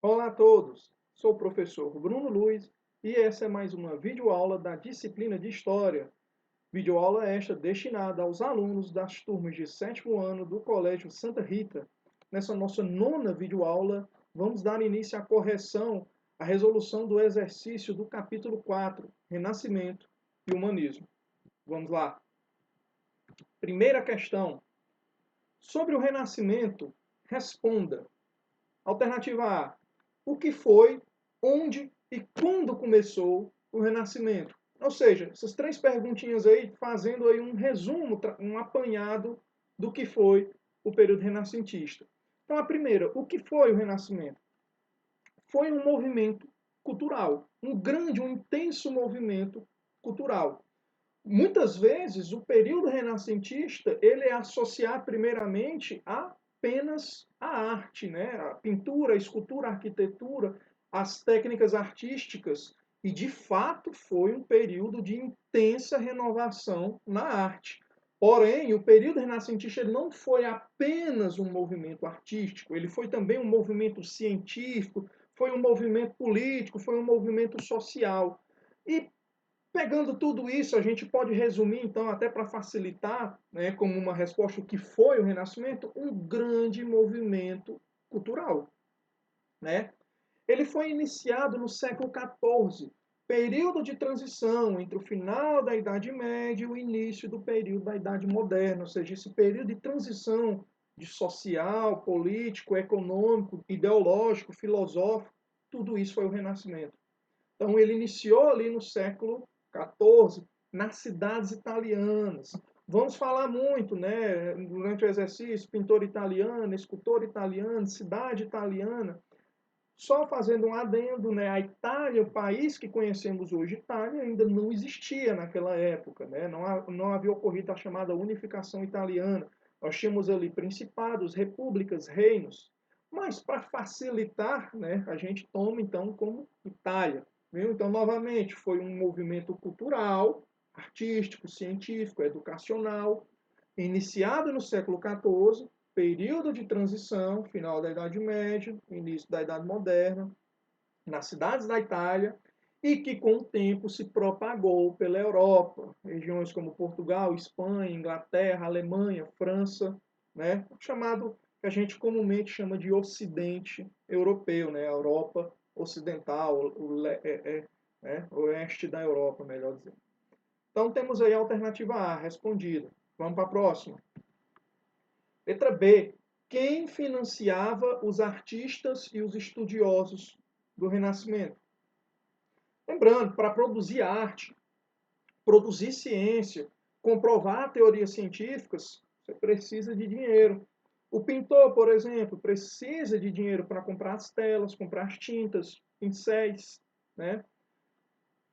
Olá a todos, sou o professor Bruno Luiz e essa é mais uma videoaula da disciplina de História. Videoaula esta destinada aos alunos das turmas de sétimo ano do Colégio Santa Rita. Nessa nossa nona videoaula, vamos dar início à correção à resolução do exercício do capítulo 4, Renascimento e Humanismo. Vamos lá. Primeira questão. Sobre o Renascimento, responda. Alternativa A. O que foi, onde e quando começou o Renascimento? Ou seja, essas três perguntinhas aí, fazendo aí um resumo, um apanhado do que foi o período renascentista. Então, a primeira, o que foi o Renascimento? Foi um movimento cultural, um grande, um intenso movimento cultural. Muitas vezes, o período renascentista ele é associado primeiramente apenas à arte, né? A pintura, a escultura, a arquitetura, as técnicas artísticas. E, de fato, foi um período de intensa renovação na arte. Porém, o período renascentista ele não foi apenas um movimento artístico, ele foi também um movimento científico, foi um movimento político, foi um movimento social. E pegando tudo isso, a gente pode resumir, então, até para facilitar, né, como uma resposta o que foi o Renascimento, um grande movimento cultural. Né? Ele foi iniciado no século XIV, período de transição entre o final da Idade Média e o início do período da Idade Moderna, ou seja, esse período de transição de social, político, econômico, ideológico, filosófico, tudo isso foi o Renascimento. Então, ele iniciou ali no século XIV, nas cidades italianas. Vamos falar muito, né, durante o exercício, pintor italiano, escultor italiano, cidade italiana. Só fazendo um adendo, né, a Itália, o país que conhecemos hoje, Itália, ainda não existia naquela época, né? Não havia ocorrido a chamada unificação italiana. Nós tínhamos ali principados, repúblicas, reinos. Mas para facilitar, né, a gente toma então como Itália. Viu? Então, novamente, foi um movimento cultural, artístico, científico, educacional, iniciado no século XIV, período de transição, final da Idade Média, início da Idade Moderna, nas cidades da Itália, e que com o tempo se propagou pela Europa, regiões como Portugal, Espanha, Inglaterra, Alemanha, França, né? Chamado que a gente comumente chama de Ocidente Europeu, né? A Europa Ocidental, né? Oeste da Europa, melhor dizendo. Então temos aí a alternativa A respondida. Vamos para a próxima. Letra B. Quem financiava os artistas e os estudiosos do Renascimento? Lembrando, para produzir arte, produzir ciência, comprovar teorias científicas, você precisa de dinheiro. O pintor, por exemplo, precisa de dinheiro para comprar as telas, comprar as tintas, pincéis, né?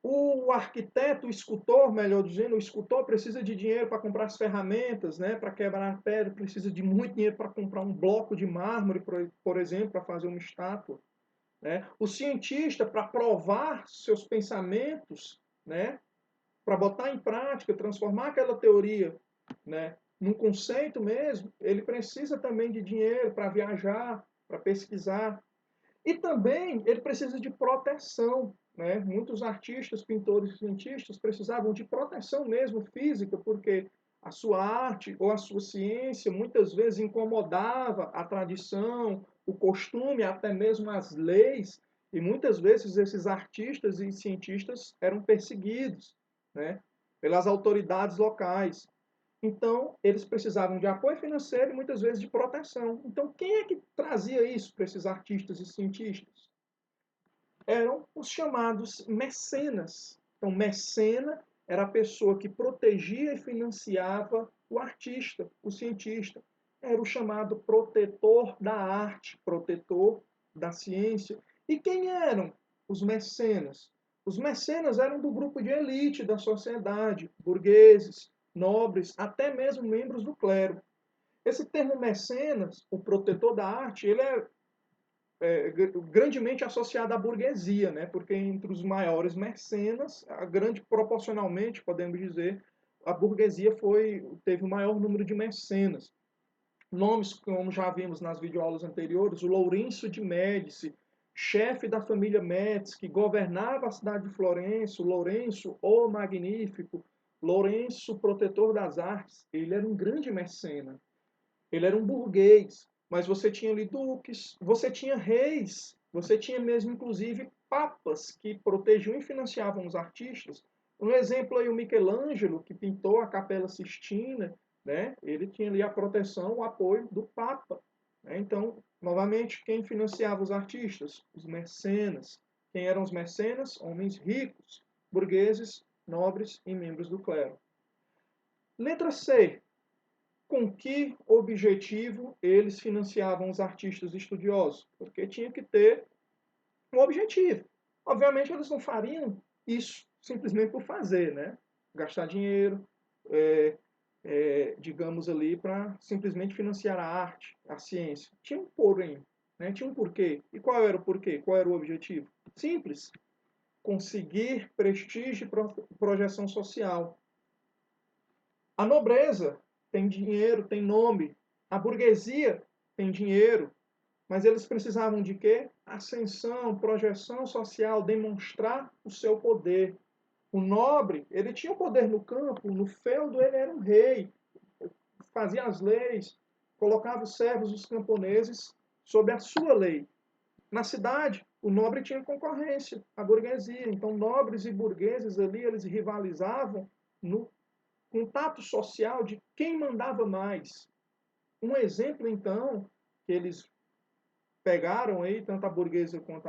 O arquiteto, o escultor, melhor dizendo, o escultor precisa de dinheiro para comprar as ferramentas, né, para quebrar a pedra, precisa de muito dinheiro para comprar um bloco de mármore, por exemplo, para fazer uma estátua. Né? O cientista, para provar seus pensamentos, né, para botar em prática, transformar aquela teoria, né, num conceito mesmo, ele precisa também de dinheiro para viajar, para pesquisar. E também ele precisa de proteção. Né? Muitos artistas, pintores e cientistas precisavam de proteção mesmo física, porque a sua arte ou a sua ciência muitas vezes incomodava a tradição, o costume, até mesmo as leis, e muitas vezes esses artistas e cientistas eram perseguidos, né, pelas autoridades locais. Então, eles precisavam de apoio financeiro e muitas vezes de proteção. Então, quem é que trazia isso para esses artistas e cientistas? Eram os chamados mecenas. Então, mecena era a pessoa que protegia e financiava o artista, o cientista. Era o chamado protetor da arte, protetor da ciência. E quem eram os mecenas? Os mecenas eram do grupo de elite da sociedade, burgueses, nobres, até mesmo membros do clero. Esse termo mecenas, o protetor da arte, ele é grandemente associado à burguesia, né? Porque entre os maiores mecenas, a grande proporcionalmente, podemos dizer, a burguesia teve o maior número de mecenas. Nomes como já vimos nas videoaulas anteriores, o Lourenço de Médici, chefe da família Médici, que governava a cidade de Florença, Lourenço, o Magnífico, Lourenço, protetor das artes, ele era um grande mecena. Ele era um burguês, mas você tinha ali duques, você tinha reis, você tinha mesmo, inclusive, papas que protegiam e financiavam os artistas. Um exemplo aí, o Michelangelo, que pintou a Capela Sistina, né? Ele tinha ali a proteção, o apoio do Papa. Né? Então, novamente, quem financiava os artistas? Os mecenas. Quem eram os mecenas? Homens ricos, burgueses, nobres e membros do clero. Letra C. Com que objetivo eles financiavam os artistas estudiosos? Porque tinha que ter um objetivo. Obviamente, eles não fariam isso simplesmente por fazer, né? Gastar dinheiro, digamos ali, para simplesmente financiar a arte, a ciência. Tinha um porém, né? Tinha um porquê. E qual era o porquê? Qual era o objetivo? Simples. Conseguir prestígio e projeção social. A nobreza tem dinheiro, tem nome. A burguesia tem dinheiro. Mas eles precisavam de quê? Ascensão, projeção social, demonstrar o seu poder. O nobre, ele tinha poder no campo, no feudo ele era um rei, fazia as leis, colocava os servos, os camponeses, sob a sua lei. Na cidade, o nobre tinha concorrência, a burguesia. Então, nobres e burgueses ali, eles rivalizavam no contato social de quem mandava mais. Um exemplo, então, que eles pegaram aí tanto a burguesia quanto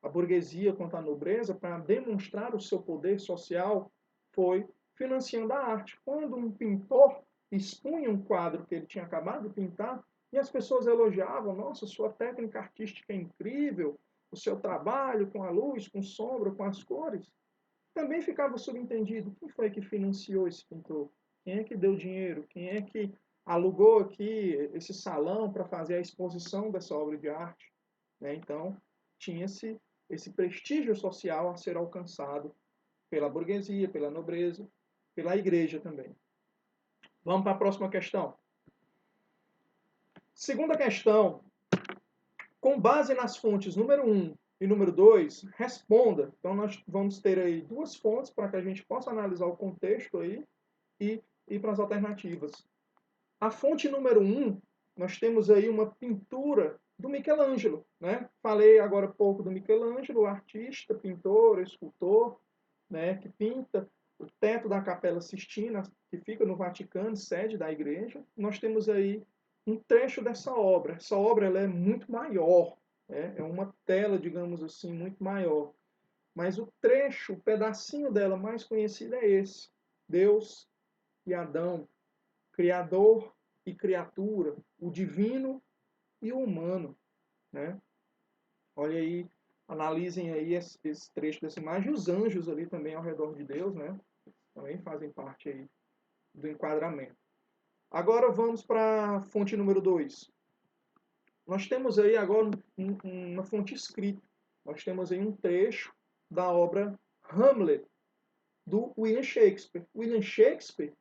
a burguesia quanto a nobreza para demonstrar o seu poder social foi financiando a arte. Quando um pintor expunha um quadro que ele tinha acabado de pintar e as pessoas elogiavam, nossa, sua técnica artística é incrível, o seu trabalho com a luz, com sombra, com as cores, também ficava subentendido quem foi que financiou esse pintor, quem é que deu dinheiro, quem é que alugou aqui esse salão para fazer a exposição dessa obra de arte. Né? Então, tinha-se esse prestígio social a ser alcançado pela burguesia, pela nobreza, pela igreja também. Vamos para a próxima questão. Segunda questão. Com base nas fontes número 1 e número 2, responda. Então, nós vamos ter aí duas fontes para que a gente possa analisar o contexto aí e ir para as alternativas. A fonte número 1, nós temos aí uma pintura do Michelangelo. Né? Falei agora há pouco do Michelangelo, artista, pintor, escultor, né, que pinta o teto da Capela Sistina, que fica no Vaticano, sede da igreja. Nós temos aí um trecho dessa obra. Essa obra ela é muito maior, né? É uma tela, digamos assim, muito maior. Mas o trecho, o pedacinho dela mais conhecido é esse. Deus e Adão, Criador e criatura, o divino e o humano. Né? Olha aí, analisem aí esse trecho dessa imagem. Os anjos ali também ao redor de Deus, né? Também fazem parte aí do enquadramento. Agora vamos para a fonte número 2. Nós temos aí agora uma fonte escrita. Nós temos aí um trecho da obra Hamlet, do William Shakespeare. William Shakespeare,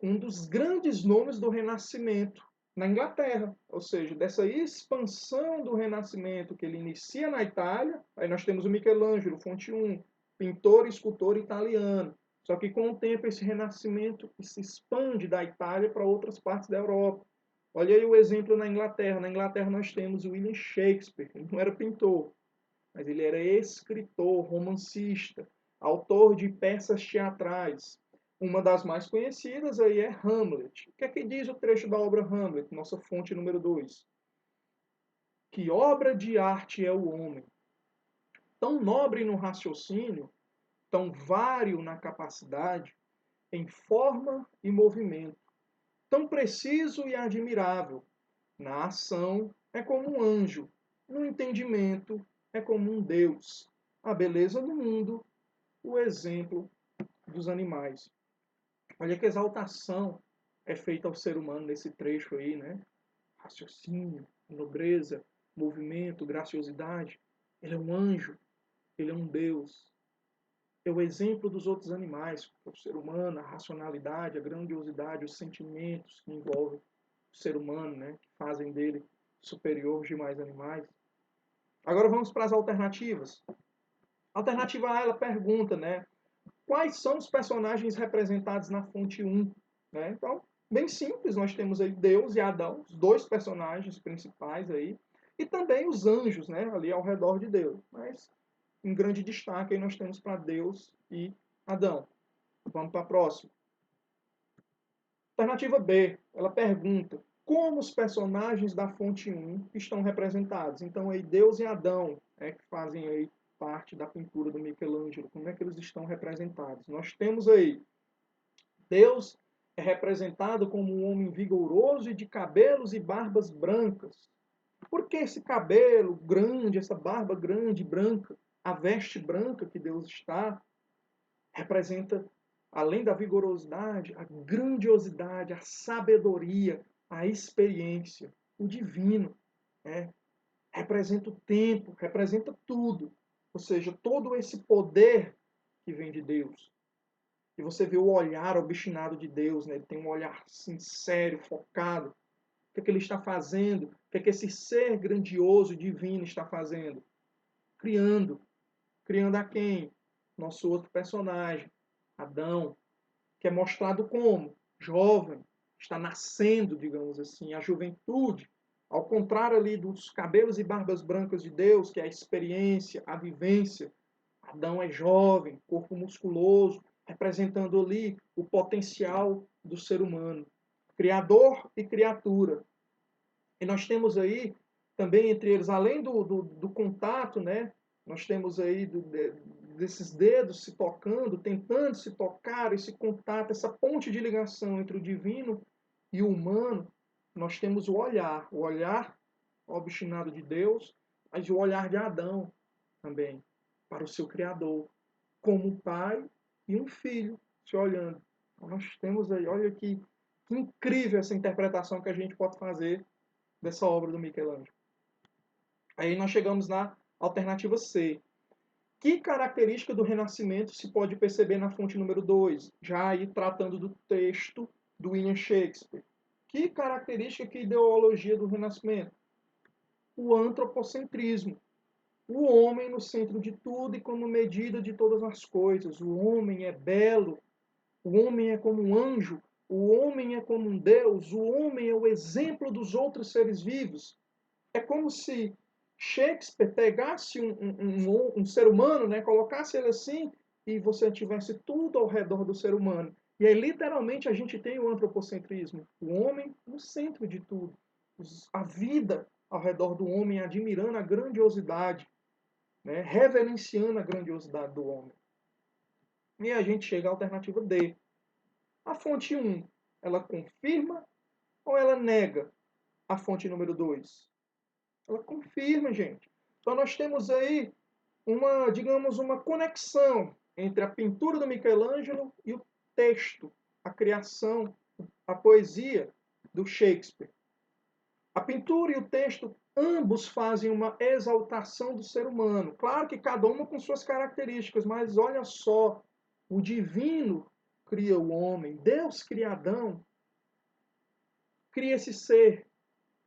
um dos grandes nomes do Renascimento na Inglaterra, ou seja, dessa expansão do Renascimento que ele inicia na Itália. Aí nós temos o Michelangelo, fonte 1, pintor e escultor italiano. Só que com o tempo esse renascimento se expande da Itália para outras partes da Europa. Olha aí o exemplo na Inglaterra. Na Inglaterra nós temos o William Shakespeare. Ele não era pintor, mas ele era escritor, romancista, autor de peças teatrais. Uma das mais conhecidas aí é Hamlet. O que é que diz o trecho da obra Hamlet, nossa fonte número 2? Que obra de arte é o homem, tão nobre no raciocínio, tão vário na capacidade, em forma e movimento, tão preciso e admirável. Na ação é como um anjo, no entendimento é como um Deus. A beleza do mundo, o exemplo dos animais. Olha que exaltação é feita ao ser humano nesse trecho aí, né? Raciocínio, nobreza, movimento, graciosidade. Ele é um anjo, ele é um Deus. É o exemplo dos outros animais, o ser humano, a racionalidade, a grandiosidade, os sentimentos que envolvem o ser humano, né? Que fazem dele superior aos demais animais. Agora vamos para as alternativas. A alternativa A, ela pergunta, né? Quais são os personagens representados na fonte 1? Né? Então, bem simples, nós temos aí Deus e Adão, os dois personagens principais aí, e também os anjos, né? Ali ao redor de Deus. Mas, em grande destaque, aí nós temos para Deus e Adão. Vamos para a próxima. Alternativa B, ela pergunta como os personagens da fonte 1 estão representados. Então, aí Deus e Adão que fazem aí parte da pintura do Michelangelo. Como é que eles estão representados? Nós temos aí Deus é representado como um homem vigoroso e de cabelos e barbas brancas. Por que esse cabelo grande, essa barba grande, branca, a veste branca que Deus está, representa, além da vigorosidade, a grandiosidade, a sabedoria, a experiência, o divino. Né? Representa o tempo, representa tudo. Ou seja, todo esse poder que vem de Deus. E você vê o olhar obstinado de Deus, né? Ele tem um olhar sincero, focado. O que é que ele está fazendo? O que é que esse ser grandioso, divino está fazendo? Criando. Criando a quem? Nosso outro personagem, Adão, que é mostrado como jovem, está nascendo, digamos assim, a juventude, ao contrário ali dos cabelos e barbas brancas de Deus, que é a experiência, a vivência. Adão é jovem, corpo musculoso, representando ali o potencial do ser humano, criador e criatura. E nós temos aí também entre eles, além do contato, né? Nós temos aí desses dedos se tocando, tentando se tocar, esse contato, essa ponte de ligação entre o divino e o humano. Nós temos o olhar obstinado de Deus, mas o olhar de Adão também, para o seu Criador, como um pai e um filho se olhando. Então, nós temos aí, olha que incrível essa interpretação que a gente pode fazer dessa obra do Michelangelo. Aí nós chegamos na alternativa C. Que característica do Renascimento se pode perceber na fonte número 2? Já aí tratando do texto do William Shakespeare. Que característica, que ideologia do Renascimento? O antropocentrismo. O homem no centro de tudo e como medida de todas as coisas. O homem é belo, o homem é como um anjo, o homem é como um Deus, o homem é o exemplo dos outros seres vivos. É como se Shakespeare pegasse um ser humano, né, colocasse ele assim, e você tivesse tudo ao redor do ser humano. E aí, literalmente, a gente tem o antropocentrismo. O homem no centro de tudo. A vida ao redor do homem, admirando a grandiosidade, né, reverenciando a grandiosidade do homem. E a gente chega à alternativa D. A fonte 1, ela confirma ou ela nega a fonte número 2? Ela confirma, gente. Então nós temos aí uma, digamos, uma conexão entre a pintura do Michelangelo e o texto, a criação, a poesia do Shakespeare. A pintura e o texto, ambos fazem uma exaltação do ser humano. Claro que cada uma com suas características, mas olha só, o divino cria o homem, Deus cria Adão, cria esse ser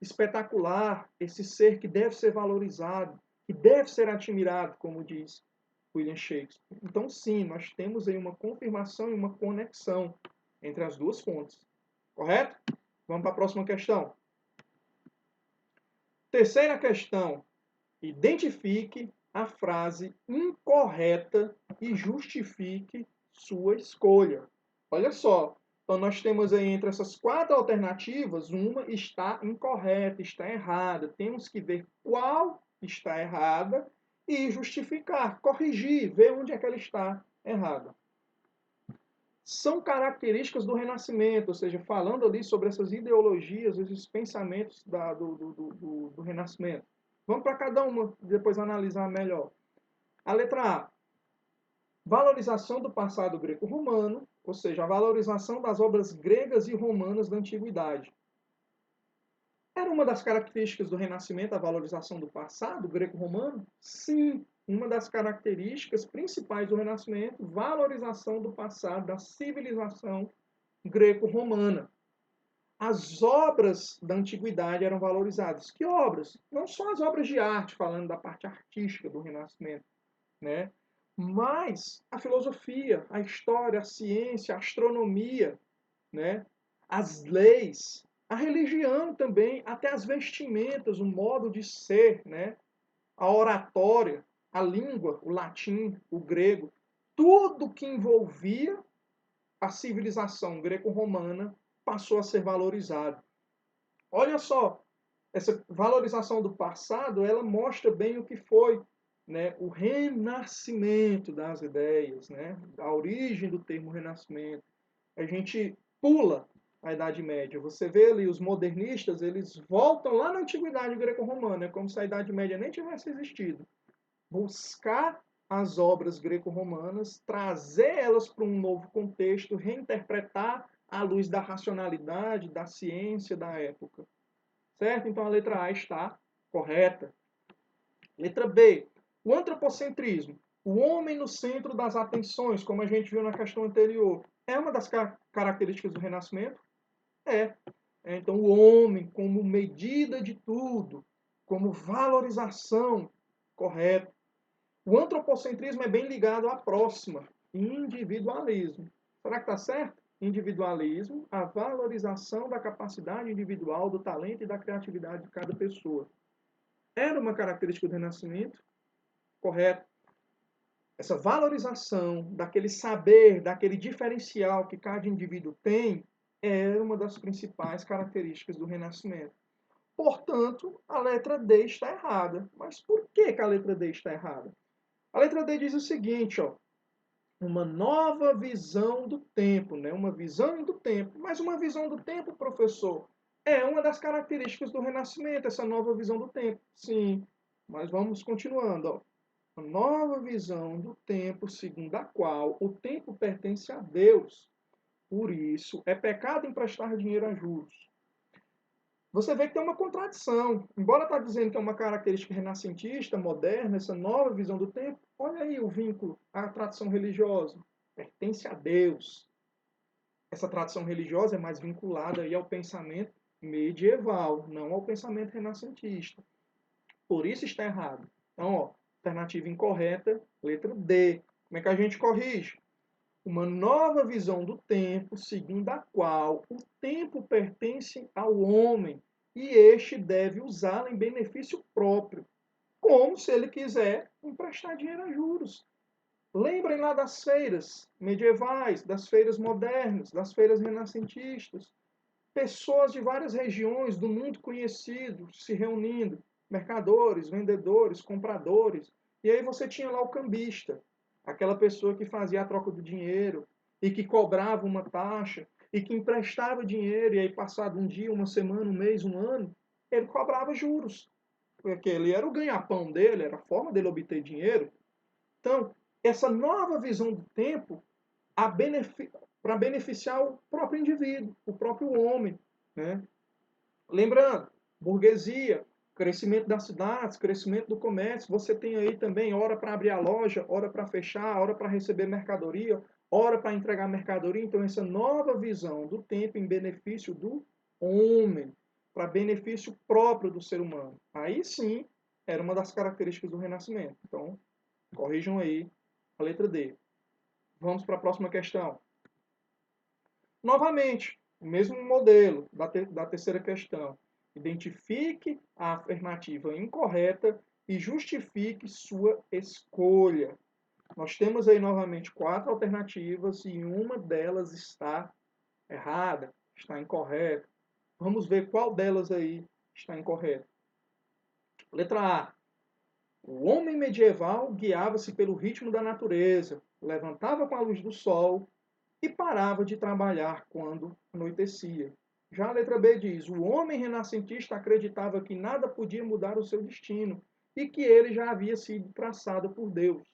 espetacular, esse ser que deve ser valorizado, que deve ser admirado, como diz William Shakespeare. Então, sim, nós temos aí uma confirmação e uma conexão entre as duas fontes. Correto? Vamos para a próxima questão. Terceira questão. Identifique a frase incorreta e justifique sua escolha. Olha só. Então, nós temos aí entre essas 4 alternativas, uma está incorreta, está errada. Temos que ver qual está errada e justificar, corrigir, ver onde é que ela está errada. São características do Renascimento, ou seja, falando ali sobre essas ideologias, esses pensamentos do Renascimento. Vamos para cada uma, depois analisar melhor. A letra A. Valorização do passado greco-romano, ou seja, a valorização das obras gregas e romanas da antiguidade. Era uma das características do Renascimento a valorização do passado greco-romano? Sim, uma das características principais do Renascimento, valorização do passado, da civilização greco-romana. as obras da antiguidade eram valorizadas. Que obras? Não só as obras de arte, falando da parte artística do Renascimento, né? Mas a filosofia, a história, a ciência, a astronomia, né? As leis, a religião também, até as vestimentas, o modo de ser, né? A oratória, a língua, o latim, o grego, tudo que envolvia a civilização greco-romana passou a ser valorizado. Olha só, essa valorização do passado, ela mostra bem o que foi, né, o renascimento das ideias, né, a origem do termo renascimento. A gente pula a Idade Média. Você vê ali os modernistas, eles voltam lá na antiguidade greco-romana, como se a Idade Média nem tivesse existido. Buscar as obras greco-romanas, trazer elas para um novo contexto, reinterpretar à luz da racionalidade, da ciência da época. Certo? Então a letra A está correta. Letra B, o antropocentrismo. O homem no centro das atenções, como a gente viu na questão anterior, é uma das características do Renascimento? É. Então o homem como medida de tudo, como valorização, correto. O antropocentrismo é bem ligado à próxima, individualismo. Será que está certo? Individualismo, a valorização da capacidade individual, do talento e da criatividade de cada pessoa. Era uma característica do Renascimento, correto? Essa valorização daquele saber, daquele diferencial que cada indivíduo tem, era uma das principais características do Renascimento. Portanto, a letra D está errada. Mas por que a letra D está errada? A letra D diz o seguinte, ó, uma nova visão do tempo, né? Uma visão do tempo. Mas uma visão do tempo, professor, é uma das características do Renascimento, essa nova visão do tempo. Sim, mas vamos continuando, ó. Uma nova visão do tempo, segundo a qual o tempo pertence a Deus. Por isso, é pecado emprestar dinheiro a juros. Você vê que tem uma contradição. Embora está dizendo que é uma característica renascentista, moderna, essa nova visão do tempo, olha aí o vínculo à tradição religiosa. Pertence a Deus. Essa tradição religiosa é mais vinculada aí ao pensamento medieval, não ao pensamento renascentista. Por isso está errado. Então, ó, alternativa incorreta, letra D. Como é que a gente corrige? Uma nova visão do tempo, segundo a qual o tempo pertence ao homem e este deve usá-lo em benefício próprio, como se ele quiser emprestar dinheiro a juros. Lembrem lá das feiras medievais, das feiras modernas, das feiras renascentistas. Pessoas de várias regiões do mundo conhecido se reunindo, mercadores, vendedores, compradores. E aí você tinha lá o cambista, aquela pessoa que fazia a troca do dinheiro e que cobrava uma taxa e que emprestava dinheiro e aí passado um dia, uma semana, um mês, um ano, ele cobrava juros. Porque ele era o ganha-pão dele, era a forma dele obter dinheiro. Então, essa nova visão do tempo para beneficiar o próprio indivíduo, o próprio homem. Né? Lembrando, burguesia, crescimento das cidades, crescimento do comércio, você tem aí também hora para abrir a loja, hora para fechar, hora para receber mercadoria, hora para entregar mercadoria. Então, essa nova visão do tempo em benefício do homem, para benefício próprio do ser humano. Aí sim, era uma das características do Renascimento. Então, corrijam aí a letra D. Vamos para a próxima questão. Novamente, o mesmo modelo da terceira questão. Identifique a afirmativa incorreta e justifique sua escolha. Nós temos aí novamente 4 alternativas e uma delas está errada, está incorreta. Vamos ver qual delas aí está incorreta. Letra A. O homem medieval guiava-se pelo ritmo da natureza, levantava com a luz do sol e parava de trabalhar quando anoitecia. Já a letra B diz: o homem renascentista acreditava que nada podia mudar o seu destino e que ele já havia sido traçado por Deus.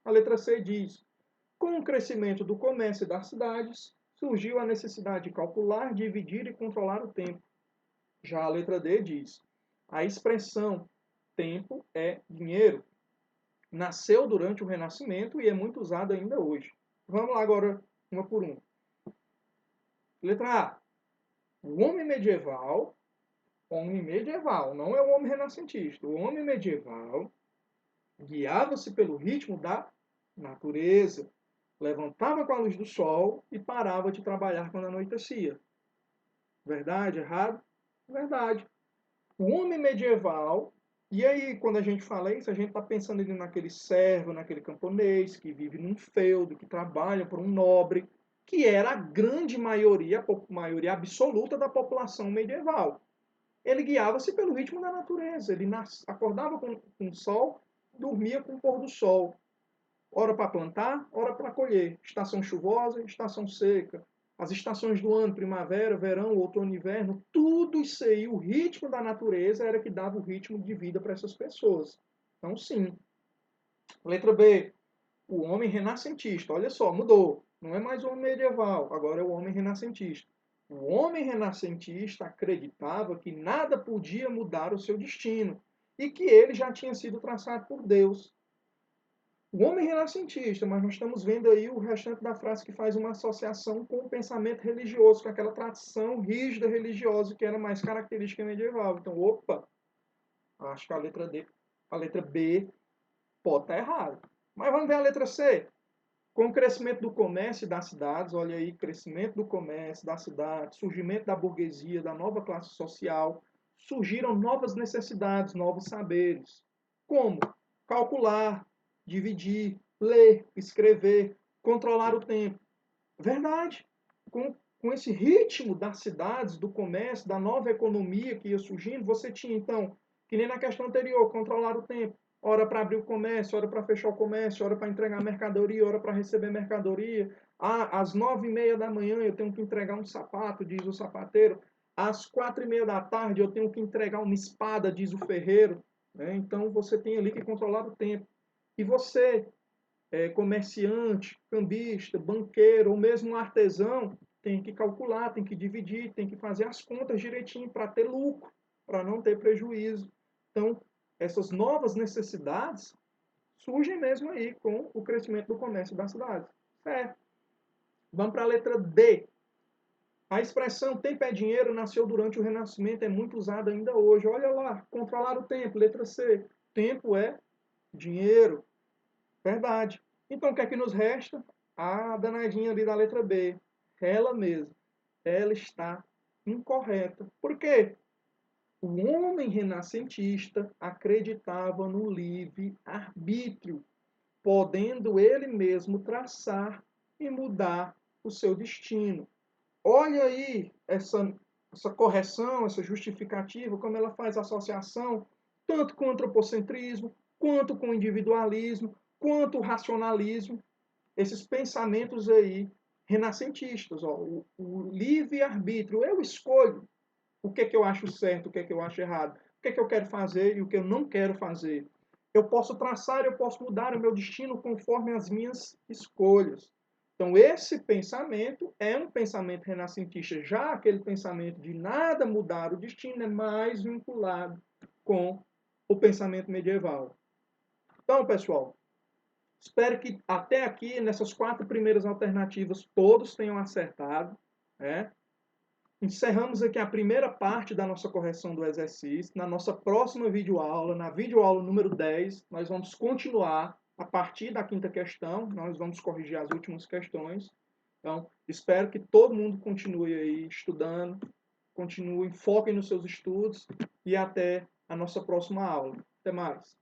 A letra C diz: com o crescimento do comércio e das cidades, surgiu a necessidade de calcular, dividir e controlar o tempo. Já a letra D diz: a expressão tempo é dinheiro nasceu durante o Renascimento e é muito usada ainda hoje. Vamos lá agora, uma por uma. Letra A. O homem medieval, não é o homem renascentista. O homem medieval guiava-se pelo ritmo da natureza, levantava com a luz do sol e parava de trabalhar quando anoitecia. Verdade? Errado? Verdade. O homem medieval, e aí quando a gente fala isso, a gente está pensando ali naquele servo, naquele camponês que vive num feudo, que trabalha por um nobre, que era a grande maioria, a maioria absoluta da população medieval. Ele guiava-se pelo ritmo da natureza, ele acordava com o sol, dormia com o pôr do sol. Hora para plantar, hora para colher. Estação chuvosa, estação seca. As estações do ano, primavera, verão, outono, inverno, tudo isso aí, o ritmo da natureza era que dava o ritmo de vida para essas pessoas. Então, sim. Letra B, o homem renascentista. Olha só, mudou. Não é mais o homem medieval, agora é o homem renascentista. O homem renascentista acreditava que nada podia mudar o seu destino e que ele já tinha sido traçado por Deus. O homem renascentista, mas nós estamos vendo aí o restante da frase que faz uma associação com o pensamento religioso, com aquela tradição rígida religiosa que era mais característica medieval. Então, opa, acho que a letra B pode estar errada. Mas vamos ver a letra C. Com o crescimento do comércio das cidades, olha aí, crescimento do comércio das cidades, surgimento da burguesia, da nova classe social, surgiram novas necessidades, novos saberes. Como? Calcular, dividir, ler, escrever, controlar o tempo. Verdade. Com esse ritmo das cidades, do comércio, da nova economia que ia surgindo, você tinha, então, que nem na questão anterior, controlar o tempo. Hora para abrir o comércio, hora para fechar o comércio, hora para entregar mercadoria, hora para receber mercadoria. Ah, às 9h30 da manhã eu tenho que entregar um sapato, diz o sapateiro. Às 4h30 da tarde eu tenho que entregar uma espada, diz o ferreiro. Né? Então você tem ali que controlar o tempo. E você, comerciante, cambista, banqueiro ou mesmo um artesão, tem que calcular, tem que dividir, tem que fazer as contas direitinho para ter lucro, para não ter prejuízo. Então, essas novas necessidades surgem mesmo aí com o crescimento do comércio das cidades. Certo? Vamos para a letra D. A expressão tempo é dinheiro nasceu durante o Renascimento, é muito usada ainda hoje. Olha lá, controlar o tempo, letra C. Tempo é dinheiro. Verdade. Então, o que é que nos resta? A danadinha ali da letra B. Ela mesma. Ela está incorreta. Por quê? O homem renascentista acreditava no livre-arbítrio, podendo ele mesmo traçar e mudar o seu destino. Olha aí essa correção, essa justificativa, como ela faz associação tanto com o antropocentrismo, quanto com o individualismo, quanto o racionalismo, esses pensamentos aí renascentistas. Ó, o livre-arbítrio, eu escolho o que é que eu acho certo, o que é que eu acho errado, o que é que eu quero fazer e o que eu não quero fazer. Eu posso traçar, eu posso mudar o meu destino conforme as minhas escolhas. Então, esse pensamento é um pensamento renascentista. Já aquele pensamento de nada mudar o destino é mais vinculado com o pensamento medieval. Então, pessoal, espero que até aqui, nessas 4 primeiras alternativas, todos tenham acertado. Né? Encerramos aqui a primeira parte da nossa correção do exercício. Na nossa próxima videoaula, na videoaula número 10, nós vamos continuar a partir da quinta questão. Nós vamos corrigir as últimas questões. Então, espero que todo mundo continue aí estudando, continuem, foquem nos seus estudos e até a nossa próxima aula. Até mais.